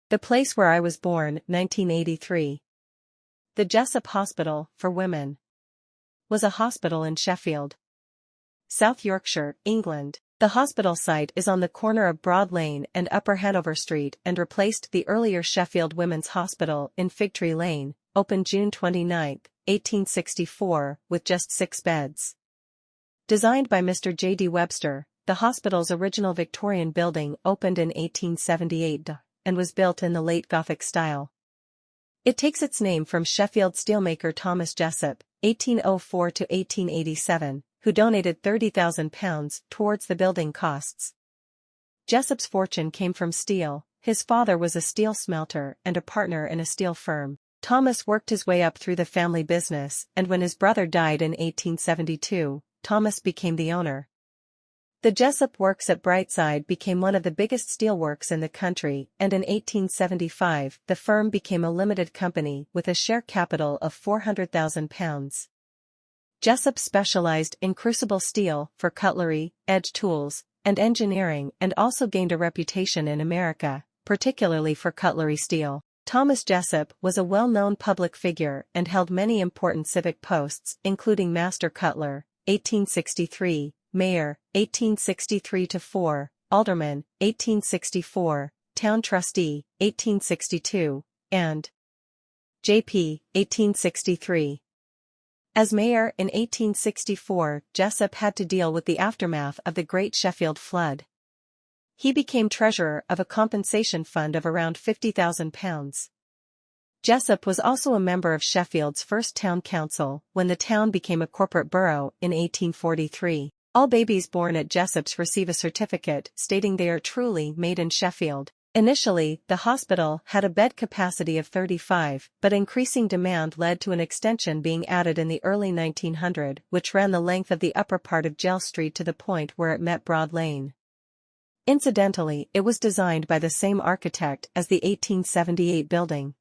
The place where I was born, 1983. The Jessop Hospital, for Women, was a hospital in Sheffield, South Yorkshire, England. The hospital site is on the corner of Broad Lane and Upper Hanover Street and replaced the earlier Sheffield Women's Hospital in Figtree Lane, opened June 29, 1864, with just 6 beds. Designed by Mr. J.D. Webster, the hospital's original Victorian building opened in 1878 and was built in the late Gothic style. It takes its name from Sheffield steelmaker Thomas Jessop, 1804 to 1887, who donated £30,000 towards the building costs. Jessop's fortune came from steel. His father was a steel smelter and a partner in a steel firm. Thomas worked his way up through the family business, and when his brother died in 1872, Thomas became the owner. The Jessop Works at Brightside became one of the biggest steelworks in the country, and in 1875 the firm became a limited company with a share capital of £400,000. Jessop specialized in crucible steel for cutlery, edge tools, and engineering, and also gained a reputation in America, particularly for cutlery steel. Thomas Jessop was a well-known public figure and held many important civic posts, including Master Cutler, 1863, Mayor, 1863-4, Alderman, 1864, Town Trustee, 1862, and J.P., 1863. As mayor in 1864, Jessop had to deal with the aftermath of the Great Sheffield Flood. He became treasurer of a compensation fund of around £50,000. Jessop was also a member of Sheffield's first town council when the town became a corporate borough in 1843. All babies born at Jessop's receive a certificate stating they are truly made in Sheffield. Initially, the hospital had a bed capacity of 35, but increasing demand led to an extension being added in the early 1900s, which ran the length of the upper part of Gell Street to the point where it met Broad Lane. Incidentally, it was designed by the same architect as the 1878 building.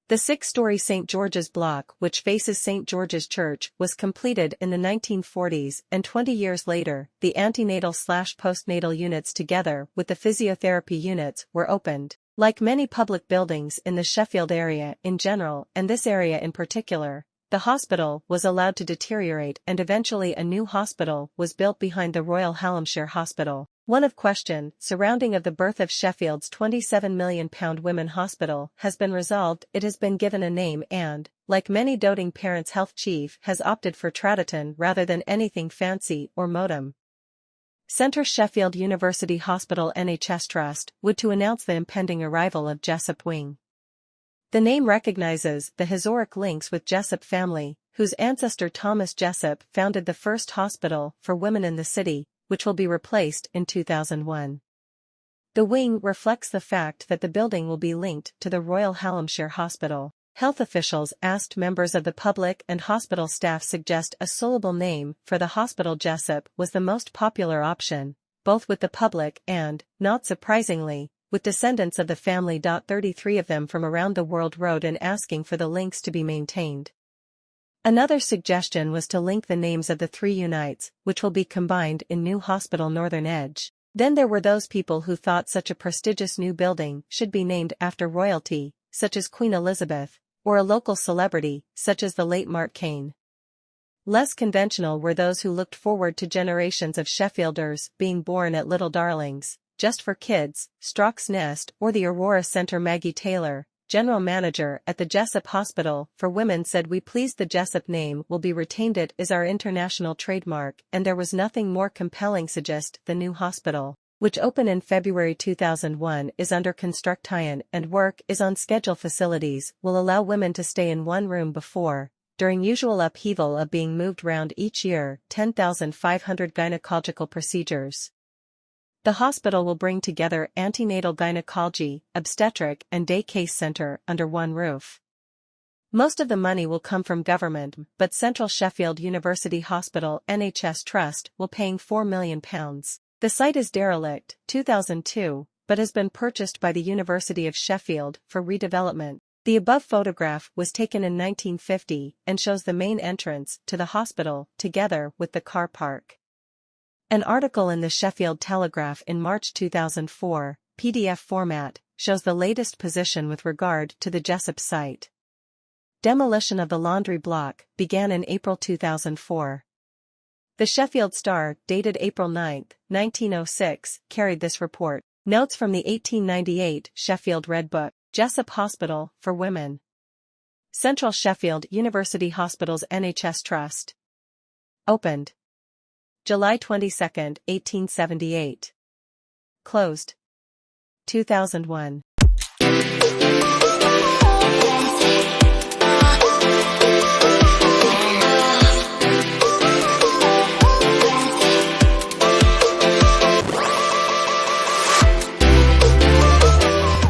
The 6-story St. George's block, which faces St. George's Church, was completed in the 1940s, and 20 years later, the antenatal/postnatal units together with the physiotherapy units were opened. Like many public buildings in the Sheffield area in general and this area in particular, the hospital was allowed to deteriorate and eventually a new hospital was built behind the Royal Hallamshire Hospital. One of question surrounding of the birth of Sheffield's £27 million women hospital has been resolved. It has been given a name and, like many doting parents, health chief has opted for Traditon rather than anything fancy or modem. Centre Sheffield University Hospital NHS Trust would to announce the impending arrival of Jessop Wing. The name recognizes the historic links with Jessop family, whose ancestor Thomas Jessop founded the first hospital for women in the city, which will be replaced in 2001. The wing reflects the fact that the building will be linked to the Royal Hallamshire Hospital. Health officials asked members of the public and hospital staff suggest a syllable name for the hospital. Jessop was the most popular option, both with the public and, not surprisingly, with descendants of the family. 33 of them from around the world wrote in asking for the links to be maintained. Another suggestion was to link the names of the 3 unites, which will be combined in new hospital Northern Edge. Then there were those people who thought such a prestigious new building should be named after royalty, such as Queen Elizabeth, or a local celebrity, such as the late Mark Cain. Less conventional were those who looked forward to generations of Sheffielders being born at Little Darlings, Just for Kids, Strock's Nest, or the Aurora Centre. Maggie Taylor, general manager at the Jessop Hospital for Women, said, "We pleased the Jessop name will be retained. It is our international trademark, and there was nothing more compelling. Suggest the new hospital, which opened in February 2001, is under construction and work is on schedule. Facilities will allow women to stay in one room before, during usual upheaval of being moved round each year. 10,500 gynecological procedures. The hospital will bring together antenatal gynecology, obstetric and day case center under one roof. Most of the money will come from government, but Central Sheffield University Hospital NHS Trust will paying £4 million. The site is derelict, 2002, but has been purchased by the University of Sheffield for redevelopment. The above photograph was taken in 1950 and shows the main entrance to the hospital together with the car park. An article in the Sheffield Telegraph in March 2004, PDF format, shows the latest position with regard to the Jessop site. Demolition of the laundry block began in April 2004. The Sheffield Star, dated April 9, 1906, carried this report. Notes from the 1898 Sheffield Red Book, Jessop Hospital for Women. Central Sheffield University Hospitals NHS Trust. Opened July 22, 1878. Closed 2001.